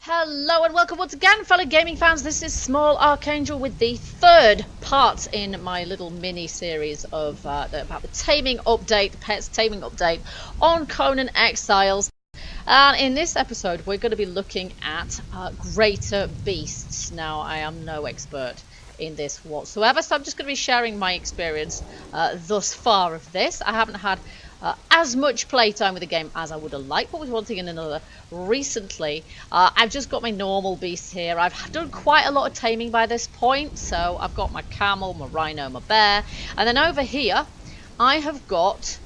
Hello and welcome once again, fellow gaming fans. This is Small Archangel with the third part in my little mini series of about the taming update, pets taming update on Conan Exiles. And in this episode, we're going to be looking at greater beasts. Now, I am no expert in this whatsoever, so I'm just going to be sharing my experience thus far of this. I haven't had as much playtime with the game as I would have liked, but with one thing and another, recently I've just got my normal beasts here. I've done quite a lot of taming by this point, so I've got my camel, my rhino, my bear, and then over here I have got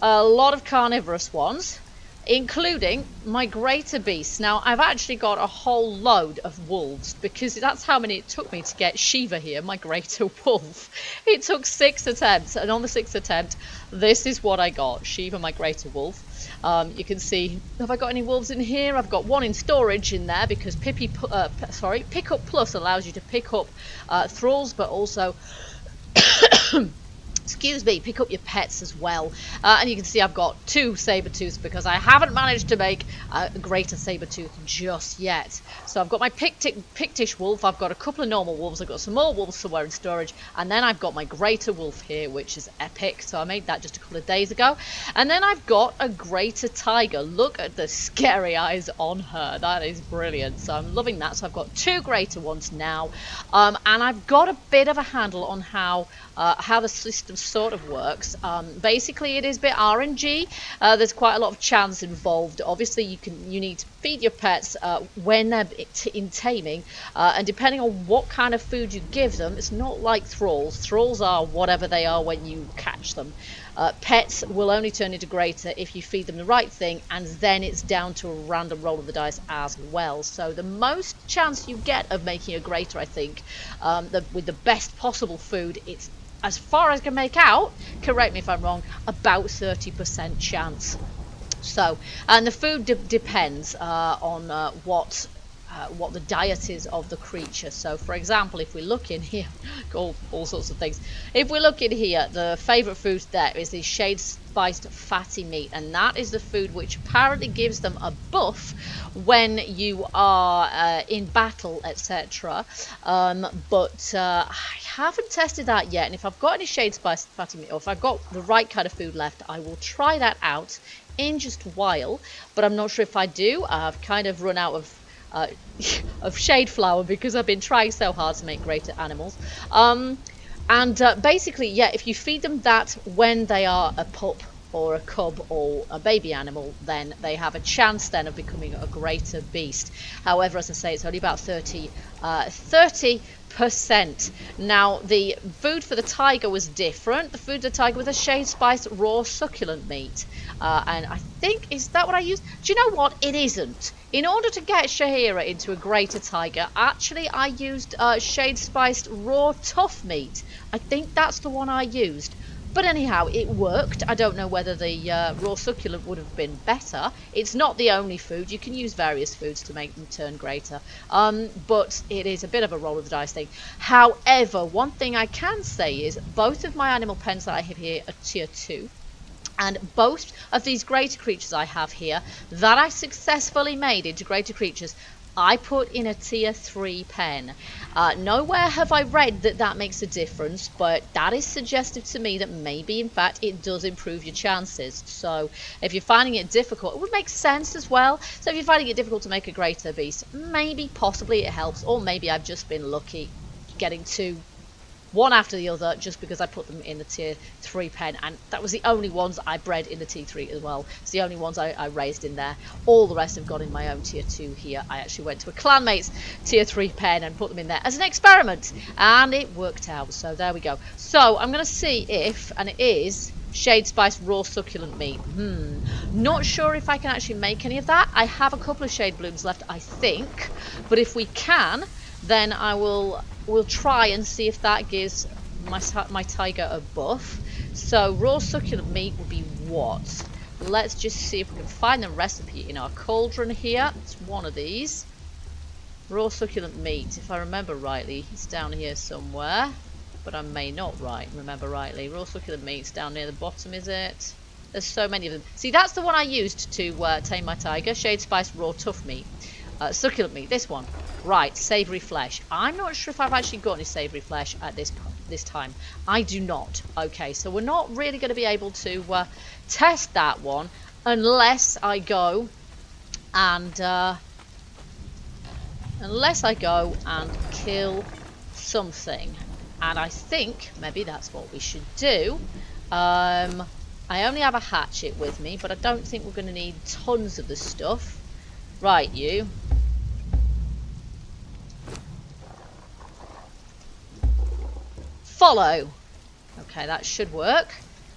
a lot of carnivorous ones, including my greater beasts. Now, I've actually got a whole load of wolves, because that's how many it took me to get Shiva here, my greater wolf. It took 6 attempts, and on the 6th attempt, this is what I got, Shiva, my greater wolf. You can see, have I got any wolves in here? I've got one in storage in there, because Pippi, Pickup Plus allows you to pick up thralls, but also excuse me, pick up your pets as well. And you can see I've got 2 saber-tooths because I haven't managed to make a greater saber-tooth just yet. So I've got my Pictish wolf, I've got a couple of normal wolves, I've got some more wolves somewhere in storage, and then I've got my greater wolf here, which is epic. So I made that just a couple of days ago. And then I've got a greater tiger. Look at the scary eyes on her. That is brilliant. So I'm loving that. So I've got 2 greater ones now. And I've got a bit of a handle on how the system sort of works. Basically, it is a bit RNG. There's quite a lot of chance involved. Obviously, you need to feed your pets when they're in taming, and depending on what kind of food you give them, it's not like thralls. Thralls are whatever they are when you catch them. Pets will only turn into greater if you feed them the right thing, and then it's down to a random roll of the dice as well. So the most chance you get of making a greater, I think, with the best possible food, it's, as far as I can make out, correct me if I'm wrong, about 30% chance. So, and the food depends on what the diet is of the creature. So, for example, if we look in here, all sorts of things. If we look in here, the favourite food there is the shade spiced fatty meat, and that is the food which apparently gives them a buff when you are in battle, etc. But I haven't tested that yet, and if I've got any shade spiced fatty meat, or if I've got the right kind of food left, I will try that out in just a while. But I'm not sure if I do. I've kind of run out of shade flour because I've been trying so hard to make greater animals. Basically, yeah, if you feed them that when they are a pup or a cub or a baby animal, then they have a chance then of becoming a greater beast. However, as I say, it's only about 30%. Now, the food for the tiger was different. The food for the tiger was a shade spiced raw succulent meat. And I think, is that what I used? Do you know what? It isn't. In order to get Shahira into a greater tiger, actually I used shade spiced raw tough meat. I think that's the one I used. But anyhow, it worked. I don't know whether the raw succulent would have been better. It's not the only food. You can use various foods to make them turn greater. But it is a bit of a roll of the dice thing. However, one thing I can say is both of my animal pens that I have here are tier 2. And both of these greater creatures I have here that I successfully made into greater creatures, I put in a tier 3 pen. Nowhere have I read that that makes a difference, but that is suggestive to me that maybe, in fact, it does improve your chances. So if you're finding it difficult, it would make sense as well. So if you're finding it difficult to make a greater beast, maybe, possibly it helps, or maybe I've just been lucky getting 2 one after the other just because I put them in the tier 3 pen, and that was the only ones I bred in the tier 3 as well. It's the only ones I raised in there. All the rest have gone in my own tier 2 here. I actually went to a clanmate's tier 3 pen and put them in there as an experiment, and it worked out. So there we go. So I'm going to see if, and it is shade spiced raw succulent meat. Not sure if I can actually make any of that. I have a couple of shade blooms left, I think, but if we can, then we'll try and see if that gives my tiger a buff. So raw succulent meat would be what? Let's just see if we can find the recipe in our cauldron here. It's one of these. Raw succulent meat, if I remember rightly, it's down here somewhere, but I may not remember rightly. Raw succulent meat's down near the bottom, is it? There's so many of them. See, that's the one I used to tame my tiger, shade spiced raw tough meat. Succulent meat, this one. Right, savoury flesh. I'm not sure if I've actually got any savoury flesh at this time. I do not. Okay, so we're not really going to be able to test that one unless I go and kill something. And I think maybe that's what we should do. I only have a hatchet with me, but I don't think we're going to need tons of the stuff. Right, you. Follow. Okay, that should work.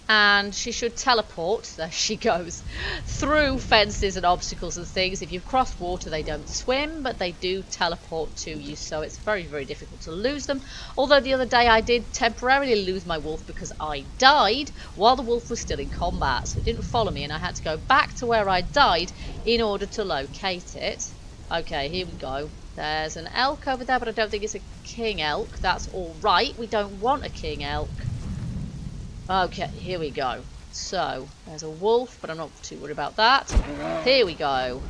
And she should teleport, there she goes, through fences and obstacles and things. If you've crossed water, they don't swim, but they do teleport to you, so it's very, very difficult to lose them. Although the other day I did temporarily lose my wolf because I died while the wolf was still in combat, so it didn't follow me, and I had to go back to where I died in order to locate it. Okay, here we go. There's an elk over there, but I don't think it's a king elk. That's all right. We don't want a king elk. Okay, here we go. So, there's a wolf, but I'm not too worried about that. Here we go.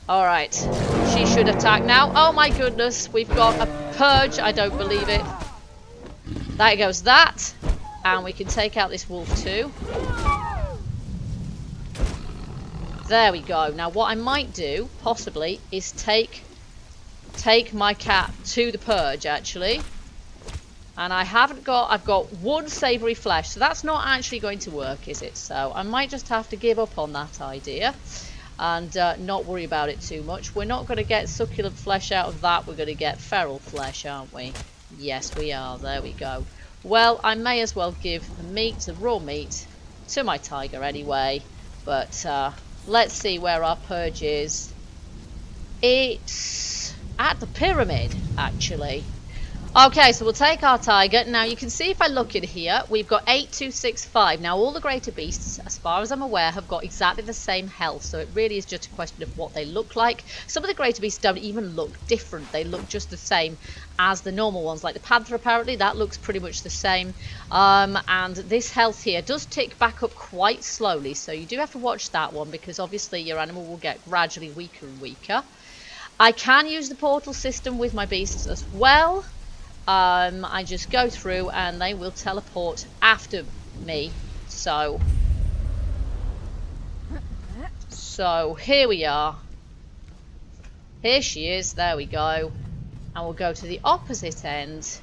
Alright, she should attack now. Oh my goodness, we've got a purge. I don't believe it. There goes that. And we can take out this wolf too. There we go. Now what I might do, possibly, is take my cat to the purge, actually. And I've got one savoury flesh, so that's not actually going to work, is it? So I might just have to give up on that idea and not worry about it too much. We're not going to get succulent flesh out of that. We're going to get feral flesh, aren't we? Yes, we are. There we go. Well, I may as well give the raw meat, to my tiger anyway. But let's see where our purge is. It's at the pyramid, actually. Okay, so we'll take our tiger. Now you can see if I look in here, we've got 8265. Now all the greater beasts, as far as I'm aware, have got exactly the same health. So it really is just a question of what they look like. Some of the greater beasts don't even look different. They look just the same as the normal ones. Like the panther, apparently, that looks pretty much the same. And this health here does tick back up quite slowly. So you do have to watch that one because obviously your animal will get gradually weaker and weaker. I can use the portal system with my beasts as well. I just go through and they will teleport after me. So here we are. Here she is. There we go. And we'll go to the opposite end.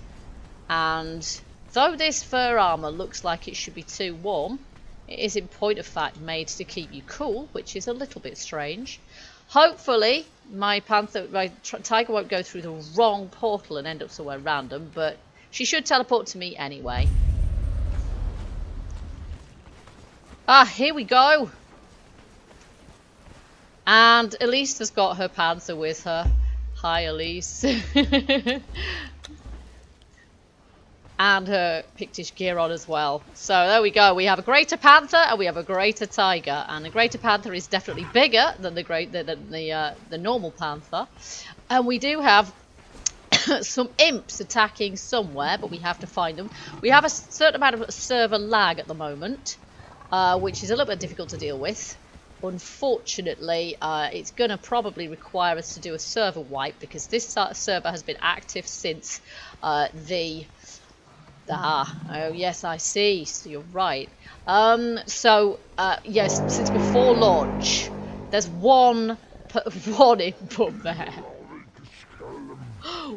And though this fur armor looks like it should be too warm, it is in point of fact made to keep you cool, which is a little bit strange. Hopefully my tiger won't go through the wrong portal and end up somewhere random, but she should teleport to me anyway. Ah, here we go. And Elise has got her panther with her. Hi, Elise. And her Pictish gear on as well. So there we go. We have a greater panther and we have a greater tiger. And the greater panther is definitely bigger than the normal panther. And we do have some imps attacking somewhere, but we have to find them. We have a certain amount of server lag at the moment, which is a little bit difficult to deal with. Unfortunately, it's going to probably require us to do a server wipe because this server has been active since oh yes, I see. So you're right. Yes, since before launch, there's one imp up there.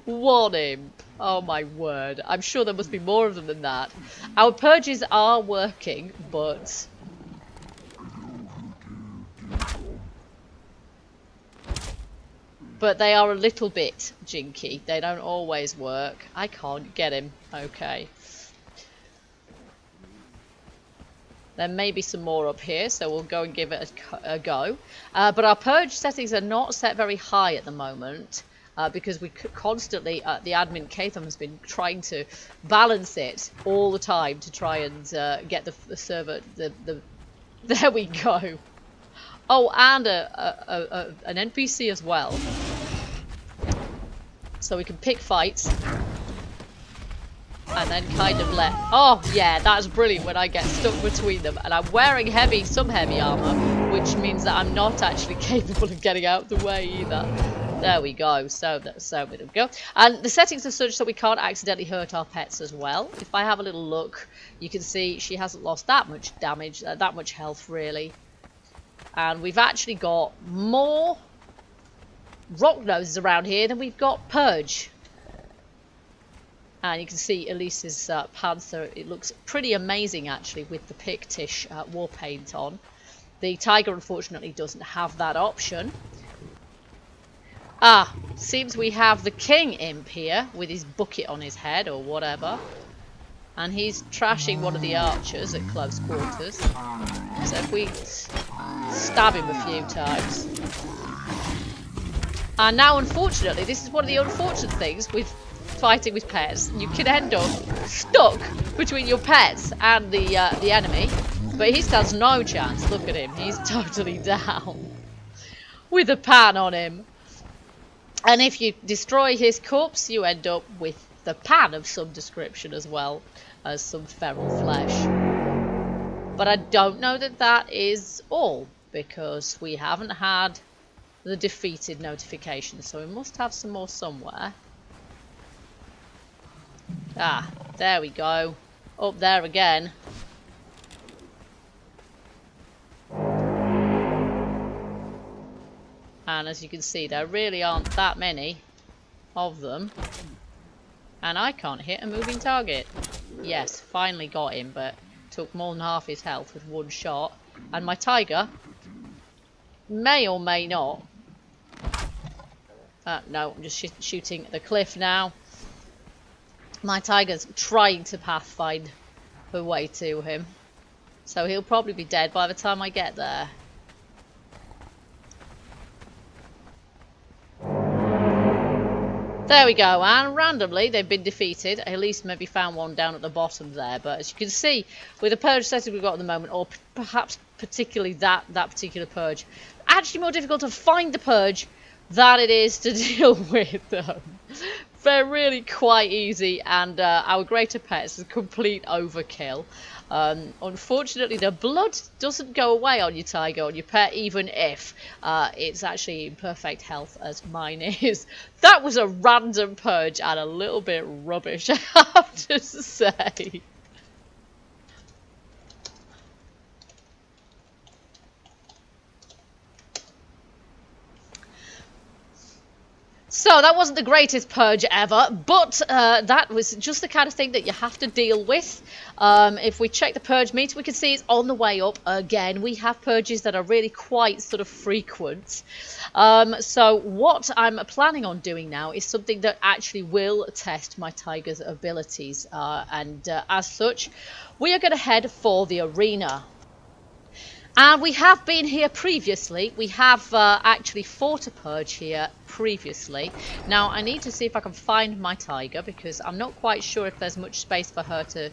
One imp. Oh my word. I'm sure there must be more of them than that. Our purges are working, but they are a little bit jinky. They don't always work. I can't get him. Okay. There may be some more up here, so we'll go and give it a go. But our purge settings are not set very high at the moment because we constantly, the admin Katham has been trying to balance it all the time to try and get the server. There we go. Oh, and an NPC as well. So we can pick fights. And then kind of let... Oh, yeah, that's brilliant when I get stuck between them. And I'm wearing some heavy armor. which means that I'm not actually capable of getting out of the way either. There we go. So there we go. And the settings are such that we can't accidentally hurt our pets as well. If I have a little look, you can see she hasn't lost that much damage, that much health really. And we've actually got more rock noses around here than we've got purge. And you can see Elise's panther. It looks pretty amazing actually with the Pictish war paint on. The tiger unfortunately doesn't have that option. Ah, seems we have the king imp here with his bucket on his head or whatever. And he's trashing one of the archers at close quarters. So if we stab him a few times. And now unfortunately, this is one of the unfortunate things with fighting with pets. You can end up stuck between your pets and the enemy. But he stands no chance. Look at him. He's totally down. With a pan on him. And if you destroy his corpse, you end up with the pan of some description as well as some feral flesh. But I don't know that that is all, because we haven't had the defeated notification, so we must have some more somewhere. Ah, there we go. Up there again. And as you can see, there really aren't that many of them. And I can't hit a moving target. Yes, finally got him, but took more than half his health with one shot. And my tiger may or may not. No, I'm just shooting at the cliff now. My tiger's trying to pathfind her way to him. So he'll probably be dead by the time I get there. There we go, and randomly they've been defeated. At least maybe found one down at the bottom there. But as you can see, with the purge setting we've got at the moment, or perhaps particularly that particular purge, actually more difficult to find the purge than it is to deal with them. They're really quite easy, and our greater pets is complete overkill. Unfortunately, the blood doesn't go away on your tiger, on your pet, even if it's actually in perfect health as mine is. That was a random purge and a little bit rubbish, I have to say. So that wasn't the greatest purge ever, but that was just the kind of thing that you have to deal with. If we check the purge meter, we can see it's on the way up again. We have purges that are really quite sort of frequent. So what I'm planning on doing now is something that actually will test my tiger's abilities. And as such, we are going to head for the arena. And we have been here previously. We have actually fought a purge here previously. Now, I need to see if I can find my tiger, because I'm not quite sure if there's much space for her to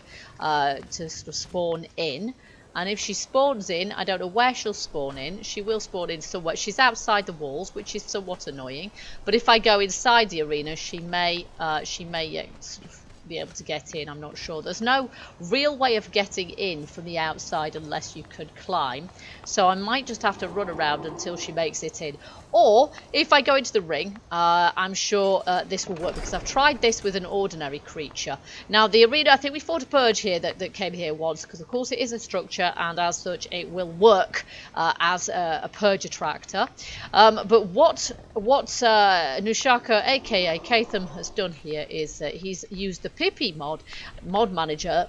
sort of spawn in. And if she spawns in, I don't know where she'll spawn in. She will spawn in somewhere. She's outside the walls, which is somewhat annoying. But if I go inside the arena, she may sort of be able to get in. I'm not sure. There's no real way of getting in from the outside unless you could climb, so I might just have to run around until she makes it in. Or if I go into the ring, I'm sure this will work, because I've tried this with an ordinary creature. Now the arena, I think we fought a purge here that came here once, because of course it is a structure, and as such it will work as a purge attractor. But what Nushaka aka Katham has done here is that he's used the Pippi mod manager,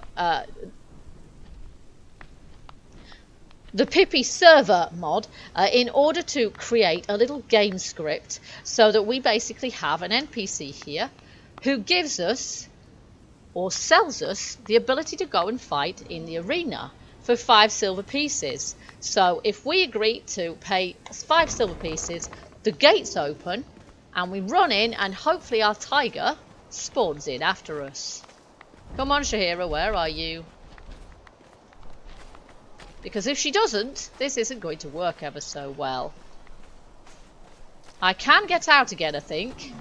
the Pippi server mod, in order to create a little game script, so that we basically have an NPC here who gives us or sells us the ability to go and fight in the arena for 5 silver pieces. So if we agree to pay 5 silver pieces, the gates open and we run in, and hopefully our tiger spawns in after us. Come on, Shahira, where are you? Because if she doesn't, this isn't going to work ever so well. I can get out again, I think,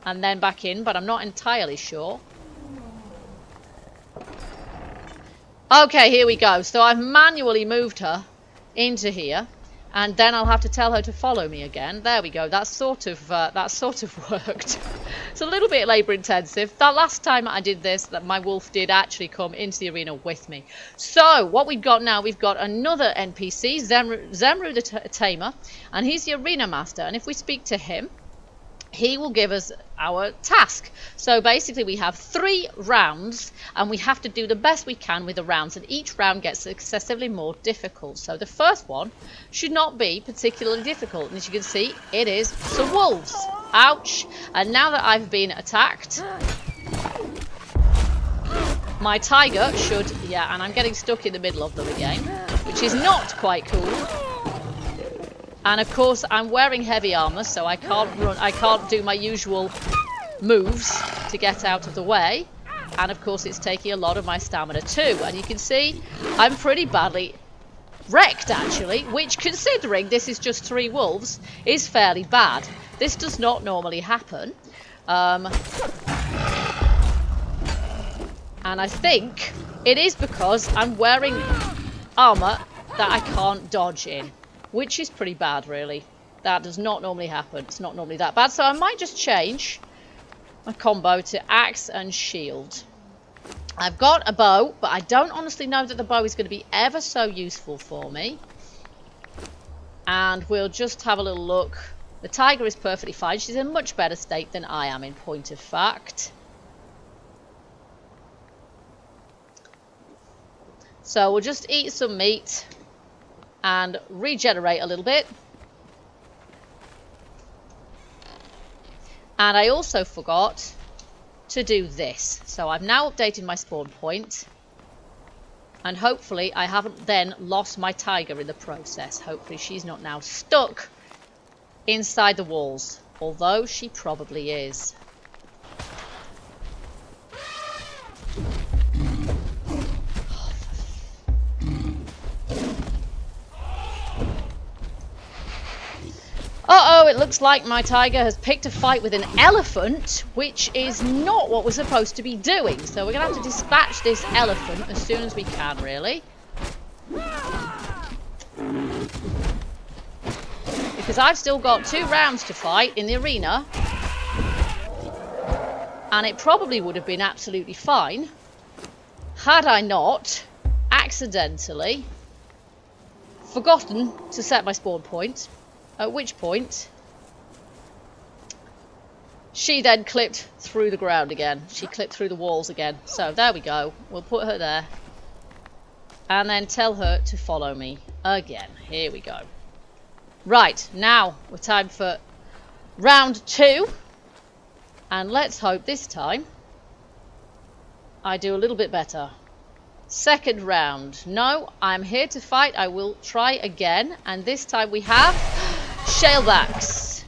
and then back in, but I'm not entirely sure. Okay, here we go. So I've manually moved her into here. And then I'll have to tell her to follow me again. There we go. That sort of worked. It's a little bit labour intensive. That last time I did this, that my wolf did actually come into the arena with me. So what we've got now, we've got another NPC, Zemru the Tamer, and he's the arena master. And if we speak to him, he will give us our task. So basically we have 3 rounds and we have to do the best we can with the rounds, and each round gets successively more difficult. So the first one should not be particularly difficult, and as you can see, it is some wolves. Ouch. And now that I've been attacked, my tiger should, yeah, and I'm getting stuck in the middle of them again, which is not quite cool. And of course, I'm wearing heavy armor, so I can't run. I can't do my usual moves to get out of the way. And of course, it's taking a lot of my stamina too. And you can see I'm pretty badly wrecked, actually, which, considering this is just 3 wolves, is fairly bad. This does not normally happen. And I think it is because I'm wearing armor that I can't dodge in, which is pretty bad, really. That does not normally happen. It's not normally that bad. So I might just change my combo to axe and shield. I've got a bow, but I don't honestly know that the bow is going to be ever so useful for me. And we'll just have a little look. The tiger is perfectly fine. She's in much better state than I am, in point of fact. So we'll just eat some meat and regenerate a little bit. And I also forgot to do this. So I've now updated my spawn point. And hopefully I haven't then lost my tiger in the process. Hopefully she's not now stuck inside the walls. Although she probably is. Uh-oh, it looks like my tiger has picked a fight with an elephant, which is not what we're supposed to be doing. So we're going to have to dispatch this elephant as soon as we can, really. Because I've still got 2 rounds to fight in the arena. And it probably would have been absolutely fine had I not accidentally forgotten to set my spawn point. At which point, she then clipped through the ground again. She clipped through the walls again. So there we go. We'll put her there. And then tell her to follow me again. Here we go. Right, now we're time for round 2. And let's hope this time I do a little bit better. Second round. No, I'm here to fight. I will try again. And this time we have Shellbacks.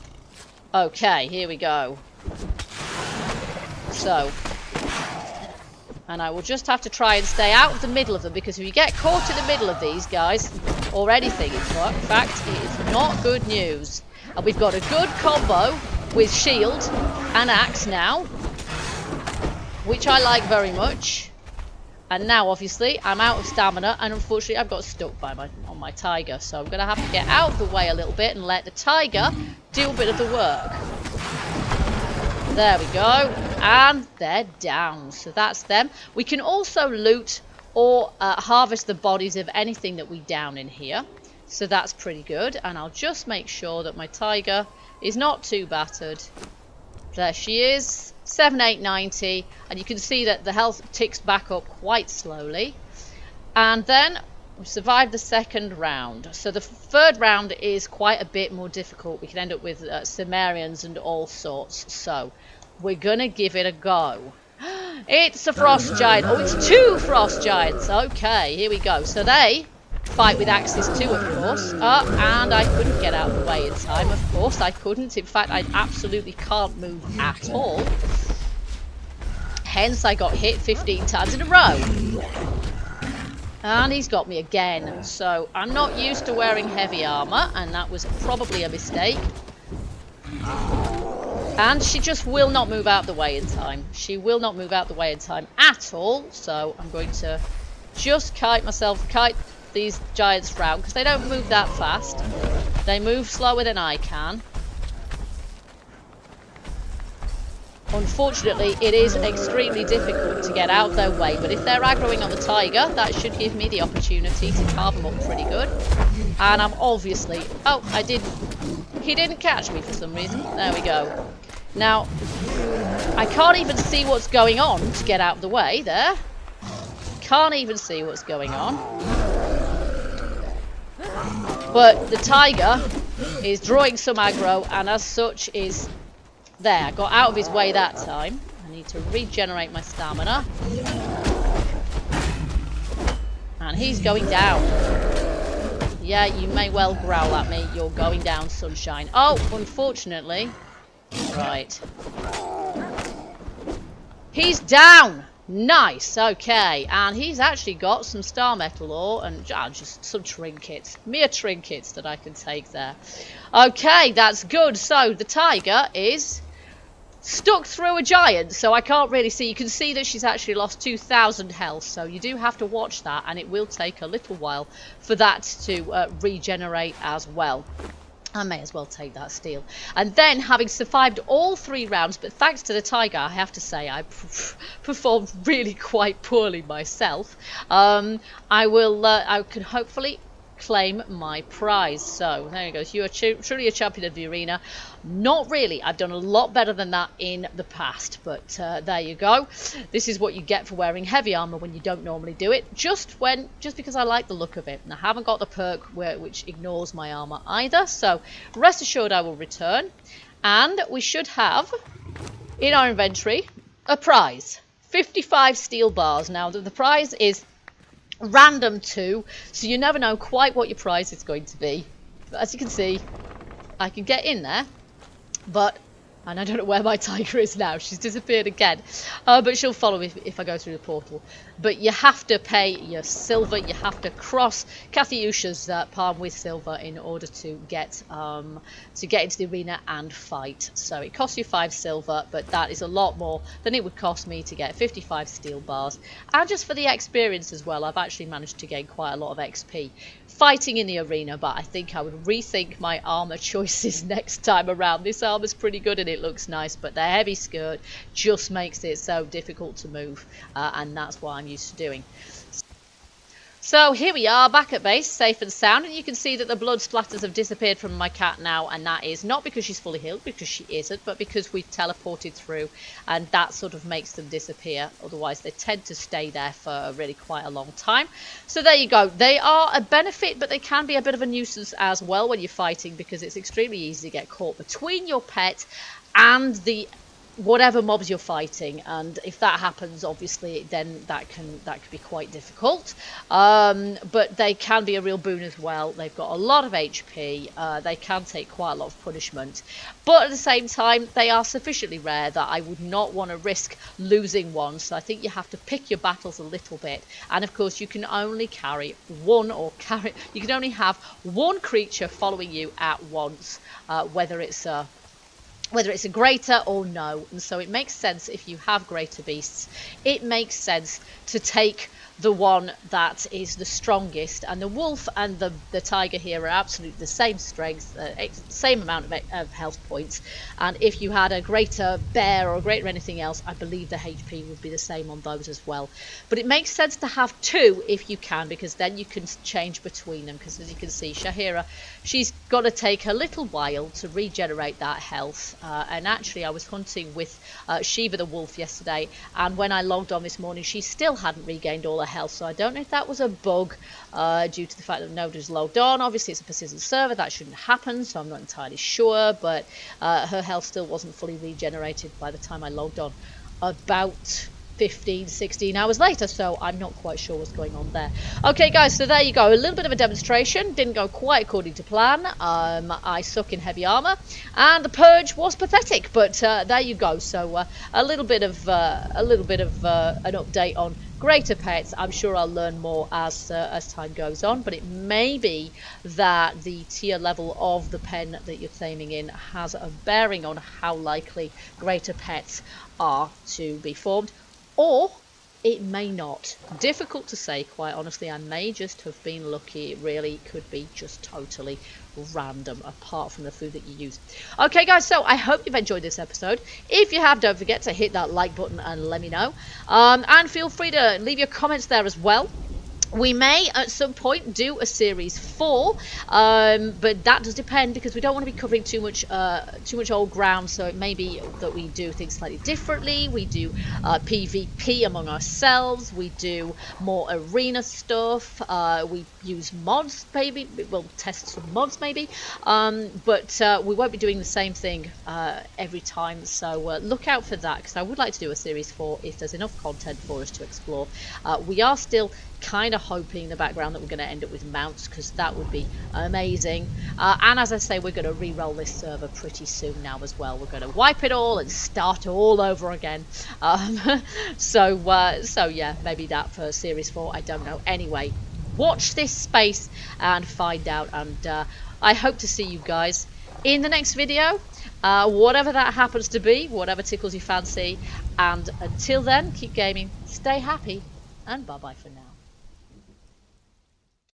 Okay, here we go. So, and I will just have to try and stay out of the middle of them, because if you get caught in the middle of these guys, or anything, in fact, it is not good news. And we've got a good combo with shield and axe now, which I like very much. And now, obviously, I'm out of stamina, and unfortunately, I've got stuck on my tiger. So I'm going to have to get out of the way a little bit and let the tiger do a bit of the work. There we go. And they're down. So that's them. We can also loot or harvest the bodies of anything that we down in here. So that's pretty good. And I'll just make sure that my tiger is not too battered. There she is. 7890, and you can see that the health ticks back up quite slowly. And then we survived the second round. So the third round is quite a bit more difficult. We can end up with Sumerians and all sorts. So we're gonna give it a go. It's a frost giant. Oh, it's 2 frost giants. Okay, here we go. So they fight with axes too, of course. And I couldn't get out of the way in time. Of course I couldn't. In fact, I absolutely can't move at all. Hence, I got hit 15 times in a row. And he's got me again. So I'm not used to wearing heavy armor, and that was probably a mistake. And she just will not move out the way in time. She will not move out the way in time at all. So I'm going to just kite these giants round, because they don't move that fast. They move slower than I can. Unfortunately, it is extremely difficult to get out of their way, but if they're aggroing on the tiger, that should give me the opportunity to carve them up pretty good. And I'm obviously... Oh, he didn't catch me for some reason. There we go. Now, I can't even see what's going on to get out of the way there. Can't even see what's going on. But the tiger is drawing some aggro, and as such is... There, I got out of his way that time. I need to regenerate my stamina. And he's going down. Yeah, you may well growl at me. You're going down, sunshine. Oh, unfortunately. Right. He's down! Nice, okay. And he's actually got some star metal ore and just some trinkets. Mere trinkets that I can take there. Okay, that's good. So, the tiger is... stuck through a giant, so I can't really see. You can see that she's actually lost 2,000 health, so you do have to watch that, and it will take a little while for that to regenerate as well. I may as well take that steel. And then, having survived all 3 rounds, but thanks to the tiger, I have to say, I performed really quite poorly myself. I can hopefully claim my prize. So there you go. You are truly a champion of the arena. Not really. I've done a lot better than that in the past, but there you go. This is what you get for wearing heavy armor when you don't normally do it, just because I like the look of it, and I haven't got the perk which ignores my armor either. So rest assured I will return, and we should have in our inventory a prize. 55 steel bars. Now the prize is random too, so you never know quite what your prize is going to be. But as you can see, I can get in there, and I don't know where my tiger is now. She's disappeared again, but she'll follow me if I go through the portal. But you have to pay your silver. You have to cross Katyusha's palm with silver in order to get into the arena and fight. So it costs you 5 silver, but that is a lot more than it would cost me to get 55 steel bars. And just for the experience as well, I've actually managed to gain quite a lot of XP fighting in the arena, but I think I would rethink my armor choices next time around. This armor's pretty good and it looks nice, but the heavy skirt just makes it so difficult to move, and that's what I'm used to doing. So here we are back at base, safe and sound, and you can see that the blood splatters have disappeared from my cat now, and that is not because she's fully healed, because she isn't, but because we've teleported through, and that sort of makes them disappear. Otherwise they tend to stay there for really quite a long time. So there you go. They are a benefit, but they can be a bit of a nuisance as well when you're fighting, because it's extremely easy to get caught between your pet and the whatever mobs you're fighting, and if that happens, obviously then that can be quite difficult, but they can be a real boon as well. They've got a lot of HP, they can take quite a lot of punishment, but at the same time they are sufficiently rare that I would not want to risk losing one. So I think you have to pick your battles a little bit, and of course you can only you can only have one creature following you at once, whether it's a greater or no. And so it makes sense, if you have greater beasts, it makes sense to take the one that is the strongest. And the wolf and the tiger here are absolutely the same strength, same amount of health points. And if you had a greater bear or a greater anything else, I believe the HP would be the same on those as well. But it makes sense to have 2 if you can, because then you can change between them. Because as you can see, Shahira, she's got to take a little while to regenerate that health. And actually I was hunting with Shiva the wolf yesterday, and when I logged on this morning she still hadn't regained all her health. So I don't know if that was a bug due to the fact that nobody's logged on. Obviously it's a persistent server, that shouldn't happen, so I'm not entirely sure, but her health still wasn't fully regenerated by the time I logged on about 15-16 hours later, so I'm not quite sure what's going on there. Okay guys, so there you go, a little bit of a demonstration. Didn't go quite according to plan. I suck in heavy armor, and the purge was pathetic, but there you go. So a little bit of an update on greater pets. I'm sure I'll learn more as time goes on, but it may be that the tier level of the pen that you're taming in has a bearing on how likely greater pets are to be formed. Or It may not. Difficult to say, quite honestly. I may just have been lucky. It really could be just totally random, apart from the food that you use. Okay, guys, so I hope you've enjoyed this episode. If you have, don't forget to hit that like button and let me know. And feel free to leave your comments there as well. We may at some point do a series 4, but that does depend, because we don't want to be covering too much old ground. So it may be that we do things slightly differently. We do PvP among ourselves. We do more arena stuff. We use mods, maybe. We'll test some mods, maybe. But we won't be doing the same thing every time. So look out for that, because I would like to do a series 4 if there's enough content for us to explore. We are still kind of hoping in the background that we're going to end up with mounts, because that would be amazing. And as I say, we're going to re-roll this server pretty soon now as well. We're going to wipe it all and start all over again. So yeah, maybe that for series 4, I don't know. Anyway, watch this space and find out, and I hope to see you guys in the next video, whatever that happens to be, whatever tickles your fancy. And until then, keep gaming, stay happy, and bye bye for now.